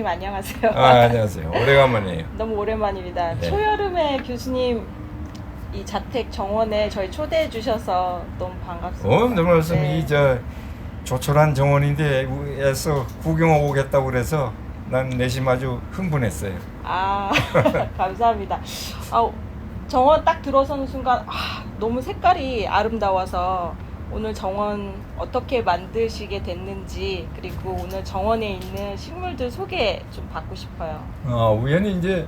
안녕하세요. 안녕하세요. 오래간만이에요. 너무 오랜만입니다. 네. 초여름에 교수님 이 자택 정원에 저희 초대해 주셔서 너무 반갑습니다. 늘 말씀 네. 이저 조촐한 정원인데 에서 구경 오겠다고 그래서 난 내심 아주 흥분했어요. 아 감사합니다. 정원 딱 들어서는 순간 너무 색깔이 아름다워서 오늘 정원 어떻게 만드시게 됐는지 그리고 오늘 정원에 있는 식물들 소개 좀 받고 싶어요. 우연히 이제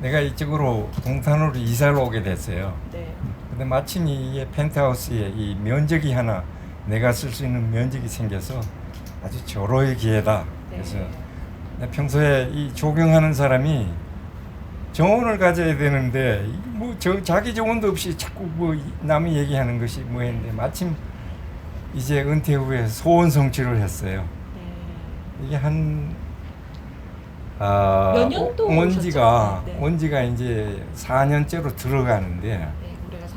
내가 이쪽으로 동탄으로 이사를 오게 됐어요. 네. 근데 마침 이 펜트하우스에 이 면적이 하나 내가 쓸 수 있는 면적이 생겨서 아주 절호의 기회다. 그래서 네. 평소에 이 조경하는 사람이 정원을 가져야 되는데 자기 정원도 없이 자꾸 남이 얘기하는 것이 했는데 마침 이제 은퇴 후에 소원 성취를 했어요. 네. 이게 한 몇 년도 온지가 네. 온지가 이제 4년째로 들어가는데 네, 올해가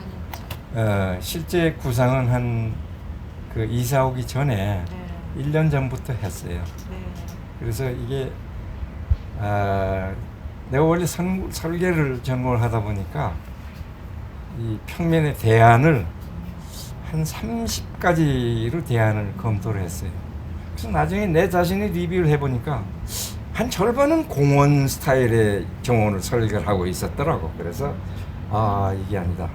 4년째. 실제 구상은 한 그 이사 오기 전에 네. 1년 전부터 했어요. 네. 그래서 이게 내가 원래 설계를 전공을 하다 보니까 이 평면의 대안을 한 30가지로 대안을 검토를 했어요. 그래서 나중에 내 자신이 리뷰를 해보니까 한 절반은 공원 스타일의 정원을 설계를 하고 있었더라고. 그래서 이게 아니다.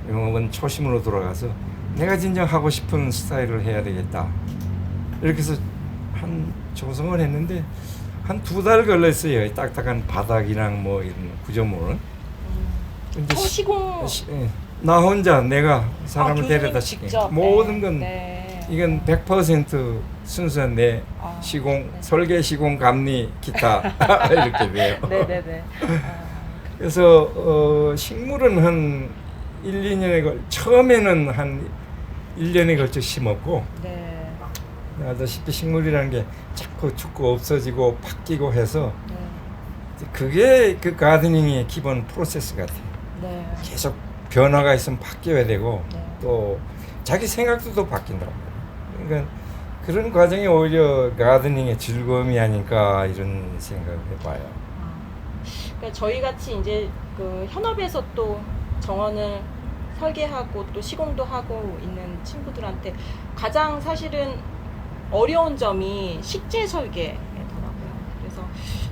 이건 초심으로 돌아가서 내가 진정 하고 싶은 스타일을 해야 되겠다. 이렇게 해서 한 조성을 했는데 한 2달 걸렸어요. 딱딱한 바닥이랑 이런 구조물은. 이제 시공 나 혼자 내가 사람을 데려다 직접 모든 건 네. 이건 100% 순수한 내 시공, 네. 설계, 시공, 감리, 기타 이렇게 돼요. 네네네. 그래서 식물은 한 1, 2년에 처음에는 한 1년에 걸쳐 심었고 네. 아다시피 식물이라는 게 자꾸 죽고 없어지고 바뀌고 해서 네. 그게 그 가드닝의 기본 프로세스 같아요. 네. 계속 변화가 있으면 바뀌어야 되고 네. 또 자기 생각도 또 바뀐다고. 그러니까 그런 과정이 오히려 가드닝의 즐거움이 아닐까 이런 생각을 해봐요. 그러니까 저희 같이 이제 그 현업에서 또 정원을 설계하고 또 시공도 하고 있는 친구들한테 가장 사실은 어려운 점이 식재 설계더라고요. 그래서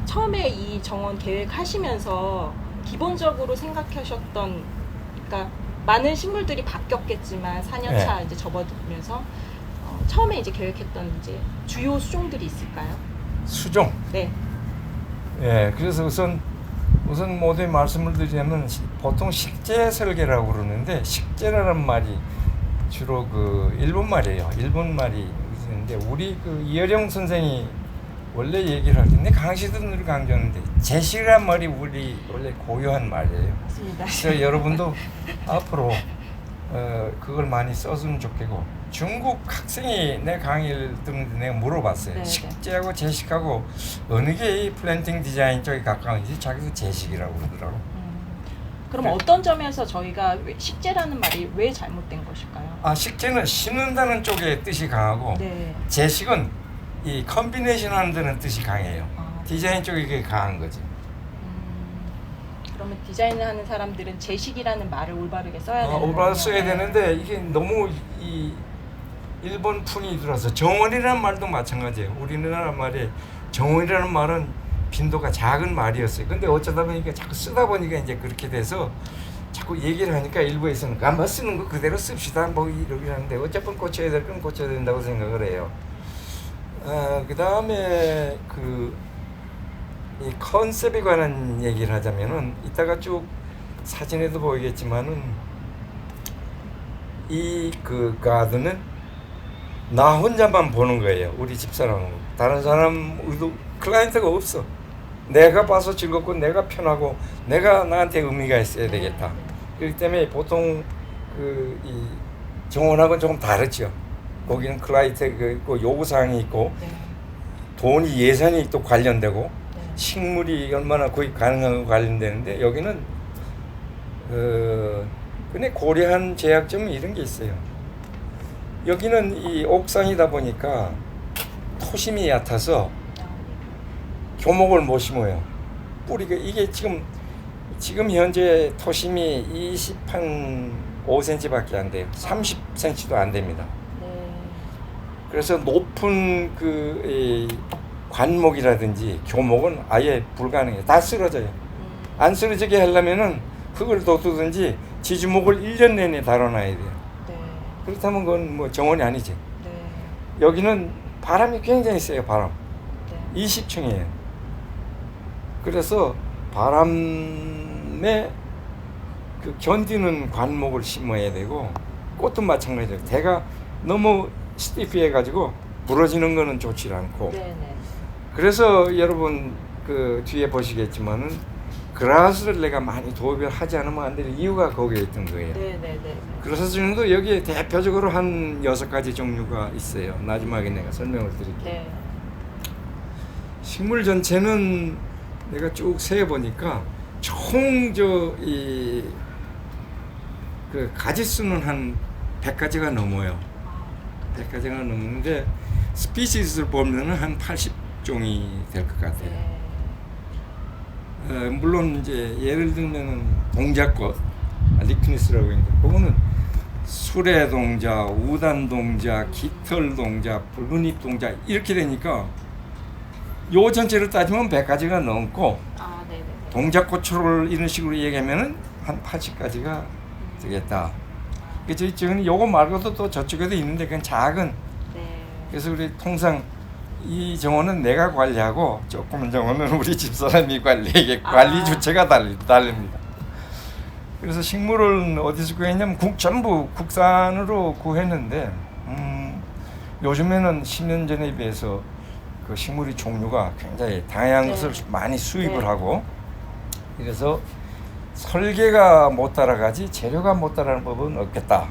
처음에 이 정원 계획하시면서 기본적으로 생각하셨던, 그러니까 많은 식물들이 바뀌었겠지만 4년차 이제 접어들면서 처음에 이제 계획했던 이제 주요 수종들이 있을까요? 수종. 네. 예, 그래서 우선 모두 말씀을 드리자면 보통 식재 설계라고 그러는데 식재라는 말이 주로 그 일본 말이에요. 일본 말이 있는데 우리 그 이어령 선생이 원래 얘기를 할 때 강시도 늘 강조하는데 제식이란 말이 우리 원래 고유한 말이에요. 맞습니다. 그래서 여러분도 앞으로 그걸 많이 썼으면 좋겠고 중국 학생이 내 강의를 듣는데 내가 물어봤어요. 네네. 식재하고 제식하고 어느 게 이 플랜팅 디자인 쪽에 가까운지 자기도 제식이라고 그러더라고. 그럼 어떤 점에서 저희가 식재라는 말이 왜 잘못된 것일까요? 식재는 심는다는 쪽에 뜻이 강하고 네. 제식은 이 컨비네이션 하는 데는 뜻이 강해요. 디자인 쪽에 그게 강한 거지. 그러면 디자인을 하는 사람들은 제식이라는 말을 올바르게 써야 되는 거예요? 올바르게 써야 되는데 이게 너무 이 일본 풍이 들어서 정원이라는 말도 마찬가지예요. 우리나라 말에 정원이라는 말은 빈도가 작은 말이었어요. 근데 어쩌다 보니까 자꾸 쓰다 보니까 이제 그렇게 돼서 자꾸 얘기를 하니까 일부에서는 가만 쓰는 거 그대로 씁시다 이러긴 하는데 어차피 고쳐야 될 건 고쳐야 된다고 생각을 해요. 그 다음에 이 컨셉에 관한 얘기를 하자면은 이따가 쭉 사진에도 보이겠지만은 이 가드는 나 혼자만 보는 거예요. 우리 집사람은 다른 사람 클라이언트가 없어. 내가 봐서 즐겁고 내가 편하고 내가 나한테 의미가 있어야 되겠다. 그렇기 때문에 보통 이 정원하고는 조금 다르죠. 거기는 클라이언트가 있고 요구사항이 있고 돈이 예산이 또 관련되고 식물이 얼마나 구입 가능한 거 관련되는데 여기는 근데 고려한 제약점은 이런 게 있어요. 여기는 이 옥상이다 보니까 토심이 얕아서 교목을 못 심어요. 뿌리가 이게 지금 현재 토심이 25cm밖에 안 돼요. 30cm도 안 됩니다. 네. 그래서 높은 이 관목이라든지 교목은 아예 불가능해요. 다 쓰러져요. 안 쓰러지게 하려면은 흙을 돋우든지 지주목을 1년 내내 달아놔야 돼요. 네. 그렇다면 그건 뭐 정원이 아니지. 네. 여기는 바람이 굉장히 세요. 바람. 네. 20층이에요. 그래서 바람에 그 견디는 관목을 심어야 되고 꽃도 마찬가지예요. 대가 너무 스티프해 가지고 부러지는 거는 좋지 않고. 네. 네. 그래서 여러분 그 뒤에 보시겠지만은 그라스를 내가 많이 도입을 하지 않으면 안 되는 이유가 거기에 있던 거예요. 네. 네. 네. 그래서 지금도 여기에 대표적으로 한 6가지 종류가 있어요. 마지막에 내가 설명을 드릴게요. 네. 식물 전체는 내가 쭉 세어보니까 총 그 가지수는 한 100가지가 넘어요. 100가지가 넘는데 스피시스를 보면은 한 80종이 될 것 같아요. 네. 물론 이제 예를 들면은 동자꽃, 리크니스라고 있는데 그거는 수레동자, 우단동자, 깃털동자, 붉은잎 동자 이렇게 되니까 요 전체를 따지면 100가지가 넘고 아, 네. 네. 동자꽃을 이런 식으로 얘기하면은 한 80가지가 되겠다. 저는 요거 말고도 또 저쪽에도 있는데 그건 작은. 네. 그래서 우리 통상 이 정원은 내가 관리하고 조그만 정원은 우리 집사람이 관리 주체가 다릅니다. 그래서 식물을 어디서 구했냐면 전부 국산으로 구했는데 요즘에는 10년 전에 비해서 그 식물의 종류가 굉장히 다양한 네. 것을 많이 수입을 네. 하고 그래서 설계가 못 따라가지 재료가 못 따라가는 법은 없겠다.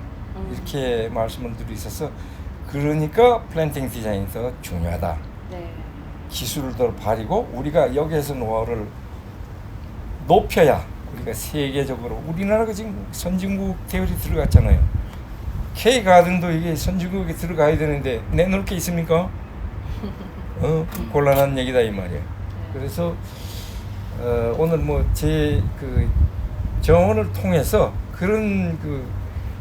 이렇게 말씀을 드리고 있어서 그러니까 플랜팅 디자인이 더 중요하다. 네. 기술을 더 발휘고 우리가 여기에서 노하우를 높여야 우리가 세계적으로 우리나라가 지금 선진국 대열이 들어갔잖아요. K 가든도 이게 선진국에 들어가야 되는데 내놓을 게 있습니까? 곤란한 얘기다 이 말이에요. 그래서 오늘 뭐 제 그 정원을 통해서 그런 그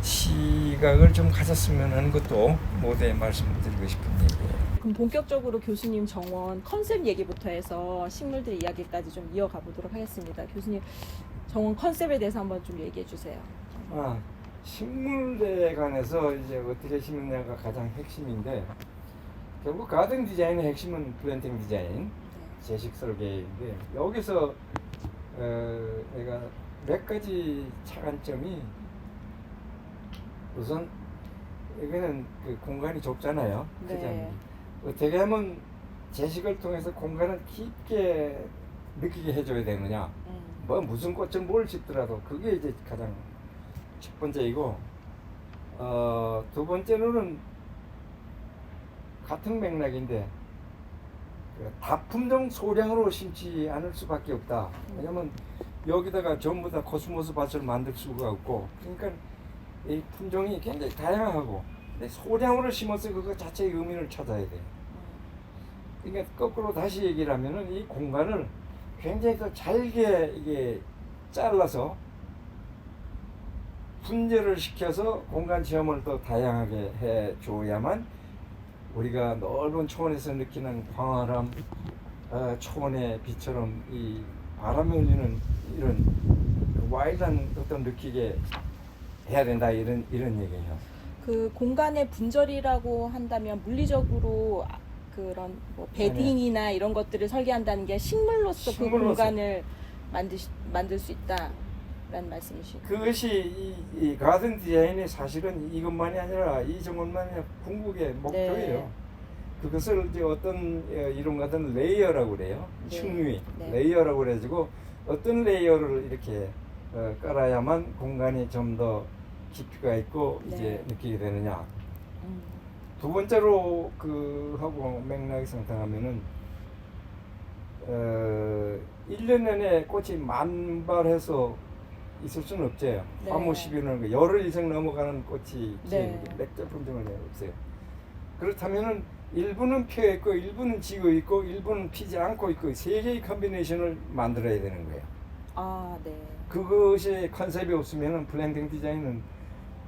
시각을 좀 가졌으면 하는 것도 모두에 말씀드리고 싶은 얘기예요. 그럼 본격적으로 교수님 정원 컨셉 얘기부터 해서 식물들 이야기까지 좀 이어가 보도록 하겠습니다. 교수님 정원 컨셉에 대해서 한번 좀 얘기해 주세요. 식물에 관해서 이제 어떻게 심느냐가 가장 핵심인데 결국 가든 디자인의 핵심은 플랜팅 디자인, 제식 설계인데 여기서 내가 몇 가지 차관점이 우선 여기는 그 공간이 좁잖아요. 네. 어떻게 하면 제식을 통해서 공간을 깊게 느끼게 해줘야 되느냐. 뭐 무슨 꽃을 뭘 심더라도 그게 이제 가장 첫 번째이고 두 번째로는 같은 맥락인데 다품종 소량으로 심지 않을 수밖에 없다. 왜냐면 여기다가 전부 다 코스모스 밭을 만들 수가 없고 그러니까 이 품종이 굉장히 다양하고 근데 소량으로 심어서 그거 자체의 의미를 찾아야 돼요. 그러니까 거꾸로 다시 얘기를 하면은 이 공간을 굉장히 더 잘게 이게 잘라서 분절을 시켜서 공간 체험을 더 다양하게 해줘야만 우리가 넓은 초원에서 느끼는 광활함, 초원의 빛처럼 이 바람에 울리는 이런 그 와일드한 어떤 느끼게 해야 된다 이런 얘기예요. 그 공간의 분절이라고 한다면 물리적으로 그런 뭐 베딩이나 이런 것들을 설계한다는 게 식물로서 그 공간을 만들 수 있다라는 말씀이시죠? 그것이 이 가든 디자인이 사실은 이것만이 아니라 이 정원만이 아니라 궁극의 목표예요. 네. 그것을 이제 어떤 이론가든 레이어라고 그래요. 네. 층위 네. 레이어라고 그래가지고 어떤 레이어를 이렇게 깔아야만 공간이 좀 더 깊이가 있고 네. 이제 느끼게 되느냐. 두 번째로 그 하고 맥락이 상상하면은 1년 내내 꽃이 만발해서 있을 수는 없죠. 네. 화무 10일은 열흘 이상 넘어가는 꽃이 네. 맥자 품종은 없어요. 그렇다면은 일부는 피어 있고 일부는 지고 있고 일부는 피지 않고 있고 세 개의 컨비네이션을 만들어야 되는 거예요. 아, 네. 그것이 컨셉이 없으면 플랜팅 디자인은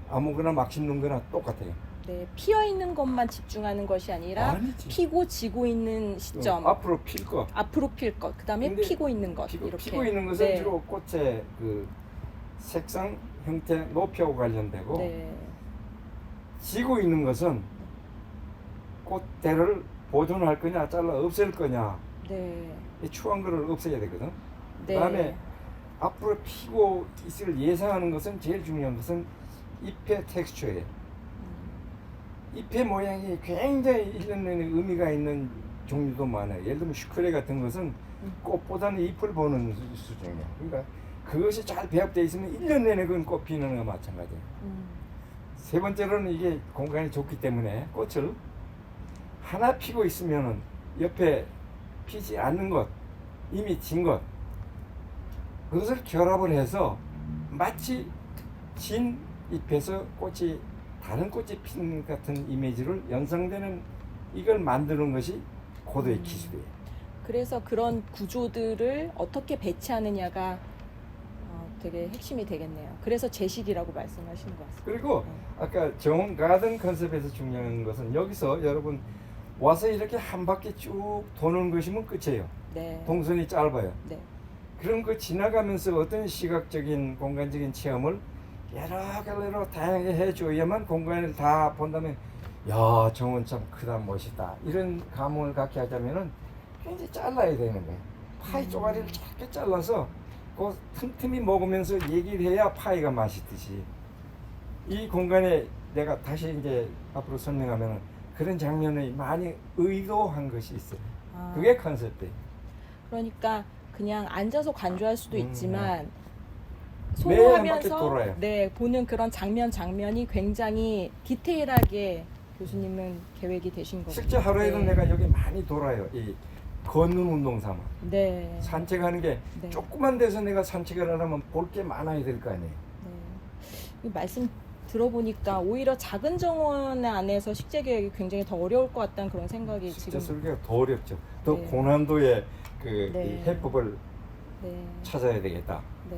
아무거나 막 심는 거나 똑같아요. 네, 피어 있는 것만 집중하는 것이 아니라 아니지. 피고 지고 있는 시점, 앞으로 필 거. 앞으로 필 것, 그다음에 근데 피고 있는 것 이렇게. 피고 있는 것은 네. 주로 꽃의 그 색상, 형태, 높이하고 관련되고 네. 지고 있는 것은 꽃대를 보존할 거냐 잘라 없앨 거냐 네. 이 추한 거를 없애야 되거든. 네. 그다음에 앞으로 피고 있을 예상하는 것은 제일 중요한 것은 잎의 텍스처예요. 잎의 모양이 굉장히 1년 내내 의미가 있는 종류도 많아요. 예를 들면 슈크레 같은 것은 꽃보다는 잎을 보는 수준이에요. 그러니까 그것이 잘 배합되어 있으면 1년 내내 그건 꽃 피는 거와 마찬가지예요. 세 번째로는 이게 공간이 좁기 때문에 꽃을 하나 피고 있으면은 옆에 피지 않는 것, 이미 진 것, 그것을 결합을 해서 마치 진 잎에서 꽃이 다른 꽃이 피는 같은 이미지를 연상되는 이걸 만드는 것이 고도의 기술이에요. 그래서 그런 구조들을 어떻게 배치하느냐가 되게 핵심이 되겠네요. 그래서 제식이라고 말씀하시는 것 같습니다. 그리고 아까 정 가든 컨셉에서 중요한 것은 여기서 여러분 와서 이렇게 한 바퀴 쭉 도는 것이면 끝이에요. 네. 동선이 짧아요. 네. 그럼 그 지나가면서 어떤 시각적인 공간적인 체험을 여러 갈래로 다양하게 해줘야만 공간을 다 본다면 야 정원 참 크다 멋있다 이런 감흥을 갖게 하자면은 굉장히 잘라야 되는 거예요. 파이 쪼가리를 작게 잘라서 그 틈틈이 먹으면서 얘기를 해야 파이가 맛있듯이 이 공간에 내가 다시 이제 앞으로 설명하면은 그런 장면을 많이 의도한 것이 있어요. 아. 그게 컨셉이에요. 그러니까 그냥 앉아서 관조할 수도 있지만 매일 한 바퀴 소모하면서 돌아요. 네, 보는 그런 장면이 굉장히 디테일하게 교수님은 계획이 되신 거예요. 실제 하루에도 네. 내가 여기 많이 돌아요. 이 걷는 운동 삼아. 네. 산책하는 게 네. 조그만 데서 내가 산책을 하려면 볼 게 많아야 될 거 아니에요. 네. 이 말씀 들어보니까 오히려 작은 정원 안에서 식재 계획이 굉장히 더 어려울 것 같다는 그런 생각이 진짜 지금. 설계가 더 어렵죠. 더 네. 고난도의 그 네. 이 해법을 네. 찾아야 되겠다. 네.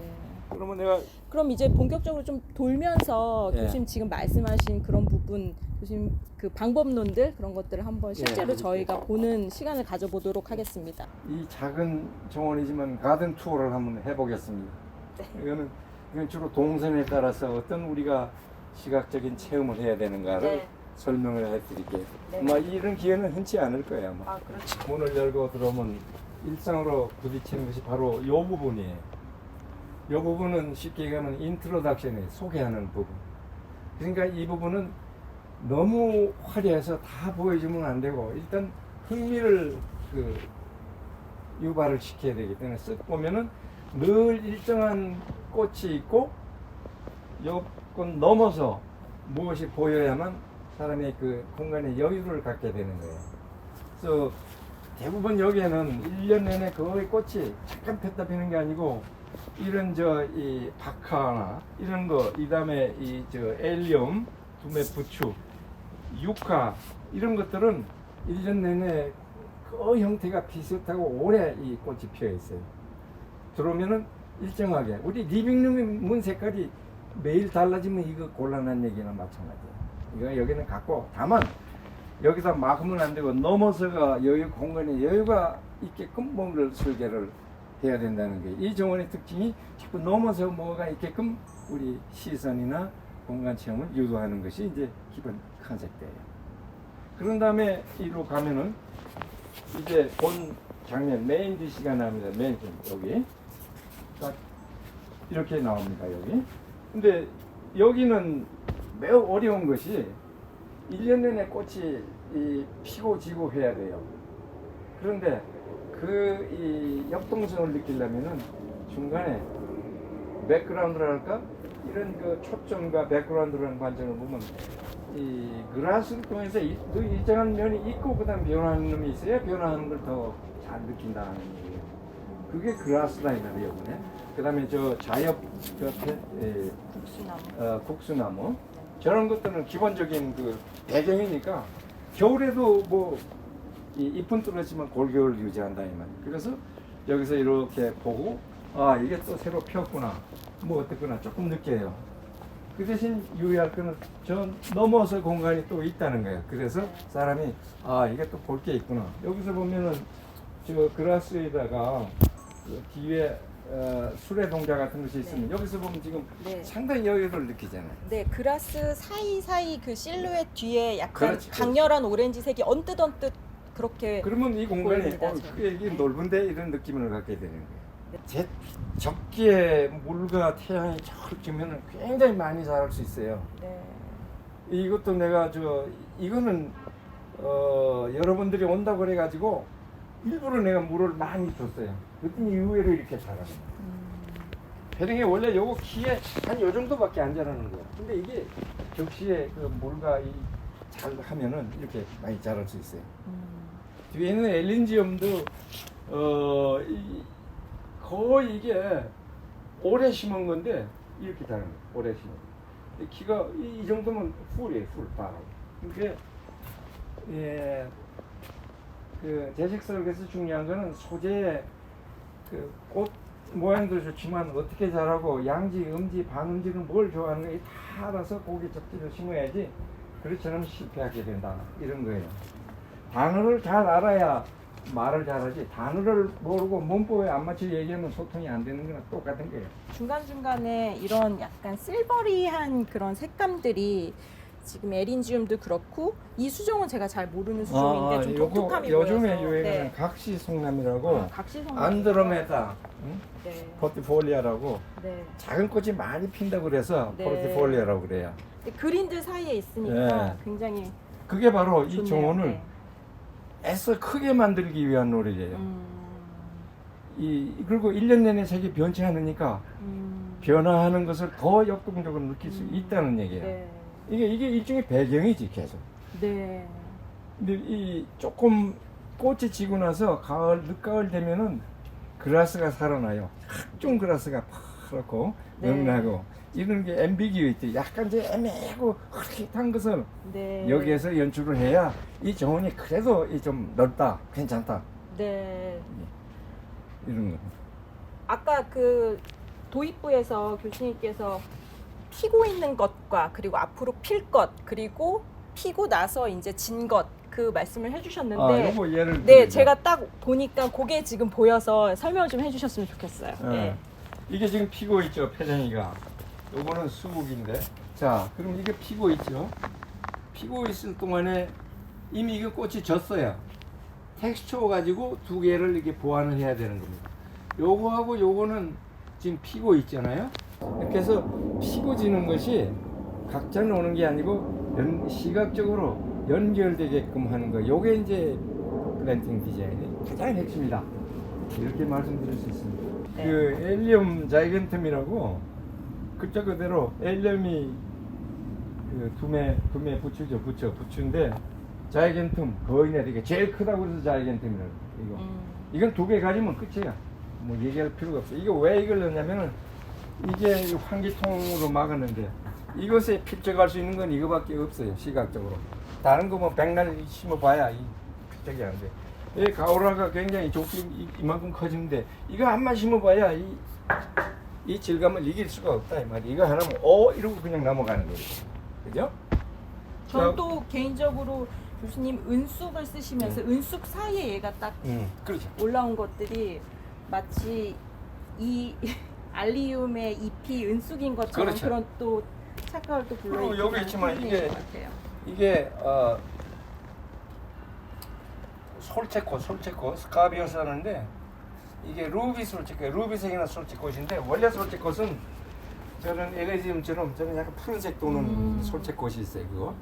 그러면 내가 그럼 이제 본격적으로 좀 돌면서 예. 교수님 지금 말씀하신 그런 부분, 교수님 그 방법론들 그런 것들을 한번 실제로 예. 저희가 보는 시간을 가져보도록 하겠습니다. 이 작은 정원이지만 가든 투어를 한번 해보겠습니다. 이건 주로 동선에 따라서 어떤 우리가 시각적인 체험을 해야 되는가를 네. 설명을 해드릴게요. 네. 아마 이런 기회는 흔치 않을 거예요. 아마. 아, 그렇죠. 문을 열고 들어오면 일상으로 부딪히는 것이 바로 이 부분이에요. 이 부분은 쉽게 얘기하면 인트로덕션에 소개하는 부분. 그러니까 이 부분은 너무 화려해서 다 보여주면 안 되고 일단 흥미를 그 유발을 시켜야 되기 때문에 쓱 보면은 늘 일정한 꽃이 있고 요건 넘어서 무엇이 보여야만 사람이 그 공간에 여유를 갖게 되는 거예요. 그래서 대부분 여기에는 1년 내내 거의 꽃이 잠깐 폈다 피는 게 아니고 이런 이 박하나 이런 거, 이 다음에 엘리엄, 두메 부추, 유카 이런 것들은 1년 내내 그 형태가 비슷하고 오래 이 꽃이 피어 있어요. 들어오면은 일정하게 우리 리빙룸의 문 색깔이 매일 달라지면 이거 곤란한 얘기나 마찬가지예요. 이거 여기는 갖고 다만 여기다 막으면 안 되고 넘어서가 공간에 여유가 있게끔 뭔가를 설계를 해야 된다는 게 이 정원의 특징이 자꾸 넘어서 뭐가 있게끔 우리 시선이나 공간 체험을 유도하는 것이 이제 기본 컨셉이에요. 그런 다음에 이로 가면은 이제 본 장면 메인 디시가 나옵니다. 메인 여기 딱 이렇게 나옵니다. 여기. 근데 여기는 매우 어려운 것이 1년 내내 꽃이 피고 지고 해야 돼요. 그런데 이 역동성을 느끼려면은 중간에 백그라운드랄까 이런 그 초점과 백그라운드라는 관점을 보면 이 그라스를 통해서 일정한 면이 있고 그다음 변화하는 놈이 있어야 변화하는 걸 더 잘 느낀다는 얘기예요. 그게 그라스다 이 말이에요. 이번에. 그다음에 자엽 국수나무. 국수나무 저런 것들은 기본적인 그 배경이니까 겨울에도 뭐 잎은 떨어지만 골겨울 유지한다 이 말이에요. 그래서 여기서 이렇게 보고 아 이게 또 새로 폈구나 뭐 어떻구나 조금 느껴요. 그 대신 유의할 거는 저 넘어서 공간이 또 있다는 거예요. 그래서 사람이 아 이게 또 볼 게 있구나. 여기서 보면은 저 그라스에다가 그 뒤에 수레 동자 같은 것이 있으면 네. 여기서 보면 지금 네. 상당히 여유를 느끼잖아요. 네, 그라스 사이사이 그 실루엣 뒤에 약간 그렇지, 그렇지. 강렬한 오렌지색이 언뜻 그렇게 그러면 이 공간이 보입니다, 저는. 이게 네. 넓은데 이런 느낌을 갖게 되는 거예요. 네. 제 적기에 물과 태양이 잘 지면 굉장히 많이 자랄 수 있어요. 네. 이것도 내가 이거는 여러분들이 온다고 그래가지고 일부러 내가 물을 많이 줬어요. 그랬더니 의외로 이렇게 자라요. 배령이 원래 요거 키에 한 요 정도밖에 안 자라는 거예요. 근데 이게 적시에 그 물과 잘 하면은 이렇게 많이 자랄 수 있어요. 뒤에 있는 엘린지엄도 거의 이게 오래 심은 건데 이렇게 자라는 거예요. 오래 심은. 키가 이 정도면 풀이에요, 풀 바로. 이게 예, 그 재식 설계에서 중요한 거는 소재의 그 꽃 모양도 좋지만 어떻게 자라고 양지, 음지, 반음지는 뭘 좋아하는 가 다 알아서 고기 접지를 심어야지 그렇지 않으면 실패하게 된다 이런 거예요. 단어를 잘 알아야 말을 잘하지 단어를 모르고 문법에 안 맞춰 얘기하면 소통이 안 되는 거랑 똑같은 거예요. 중간중간에 이런 약간 실버리한 그런 색감들이 지금 에린지움도 그렇고 이 수종은 제가 잘 모르는 수종인데 좀 독특함이 보여서 요즘에 유행하는 네. 각시송남이라고 각시성 안드로메다 네. 포티폴리아라고 네. 작은 꽃이 많이 핀다고 그래서 네. 포티폴리아라고 그래요. 근데 그린들 사이에 있으니까 네. 굉장히 그게 바로 이 좋네요. 종원을 네. 애써 크게 만들기 위한 노력이에요. 그리고 1년 내내 색이 변치 않으니까 변화하는 것을 더 역동적으로 느낄 수 있다는 얘기예요. 네. 이게 일종의 배경이지 계속. 네. 근데 이 조금 꽃이 지고 나서 가을 늦가을 되면은 그라스가 살아나요. 학종 그라스가 파랗고 네. 명나고 이런 게 앰비기어있지. 약간 이제 애매하고 흐릿한 것을 네. 여기에서 연출을 해야 이 정원이 그래도 좀 넓다, 괜찮다 네. 이런 거. 아까 그 도입부에서 교수님께서 피고 있는 것과 그리고 앞으로 필 것 그리고 피고 나서 이제 진 것 그 말씀을 해주셨는데 요거 예를 네 들자. 제가 딱 보니까 그게 지금 보여서 설명을 좀 해주셨으면 좋겠어요. 네. 이게 지금 피고 있죠, 패정이가. 요거는 수국인데. 자, 그럼 이게 피고 있죠. 피고 있을 동안에 이미 이거 꽃이 졌어요. 텍스처 가지고 두 개를 이렇게 보완을 해야 되는 겁니다. 요거하고 요거는 지금 피고 있잖아요. 이렇게 해서 피고 지는 것이 각자 노는 게 아니고 시각적으로 연결되게끔 하는 거. 요게 이제 플랜팅 디자인의 가장 핵심이다. 이렇게 말씀드릴 수 있습니다. 네. 그 엘리엄 자이겐텀이라고 글자 그대로 엘리엄이 그 두매 부추인데 자이겐텀 거인에 되게 제일 크다고 해서 자이겐텀이라고 이거. 이건 두 개 가지면 끝이야. 뭐 얘기할 필요가 없어. 이거 왜 이걸 넣냐면은 이게 환기통으로 막았는데 이것에 필적할 수 있는 건 이거밖에 없어요. 시각적으로. 다른 거 뭐 백날 심어봐야 이 필적이 안 돼. 이 가오라가 굉장히 좋게 이만큼 커지는데 이거 한만 심어봐야 이 질감을 이길 수가 없다 이 말이야. 이거 하나면 이러고 그냥 넘어가는 거예요. 그죠? 저는 또 개인적으로 교수님 은쑥을 쓰시면서 은쑥 사이에 얘가 딱 그렇죠. 올라온 것들이 마치 이 알리움의 잎이 은쑥인 것처럼 그렇죠. 그런 또 착각을 또 그리고 불러일으키는 여기 있지만 표현인 것 같아요. 이게 솔채꽃 스카비어스 하는데 이게 루비 솔채꽃, 루비색이나 솔채꽃인데 원래 솔채꽃은 저는 엘레지움처럼 저는 약간 푸른색 도는 솔채꽃이 있어요. 그거.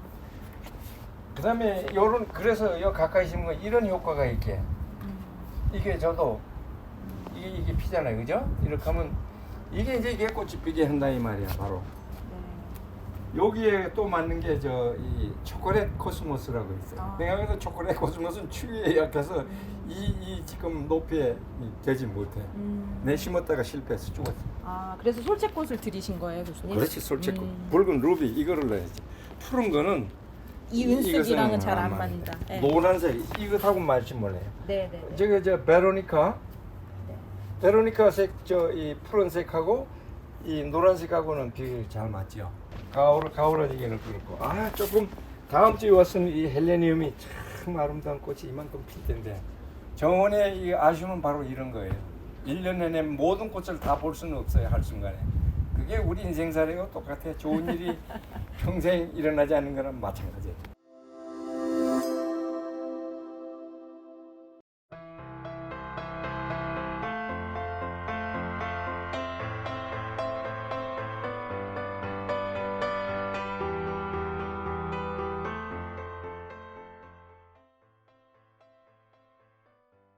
그다음에 요런 그래서 요 가까이 심은 거 이런 효과가 있게 이게 저도 이게 피잖아요, 그죠? 이렇게 하면 이게 이제 이게 꽃이 피게 한다 이 말이야, 바로. 여기에 또 맞는 게 이 초콜릿 코스모스라고 있어요. 내가 그래서 초콜릿 코스모스는 추위에 약해서 이 지금 높이에 되지 못해. 내 심었다가 실패해서 죽었어. 아 그래서 솔채꽃을 들이신 거예요, 교수님? 그렇지, 솔직히 붉은 루비 이거를 넣어야지. 푸른 거는 이 은색이랑은 이것은 잘 안 맞네. 맞는다. 네. 노란색 이것하고 맞지 몰라요. 네네. 저기 저 베로니카 네. 베로니카색 저 이 푸른색하고 이 노란색하고는 비율이 잘 맞죠. 가오라지기는 그렇고 조금 다음 주에 왔으면 이 헬레니움이 참 아름다운 꽃이 이만큼 필 텐데 정원의 이 아쉬움은 바로 이런 거예요. 1년 내내 모든 꽃을 다 볼 수는 없어요. 한순간에. 그게 우리 인생살이고 똑같아요. 좋은 일이 평생 일어나지 않는 거랑 마찬가지예요.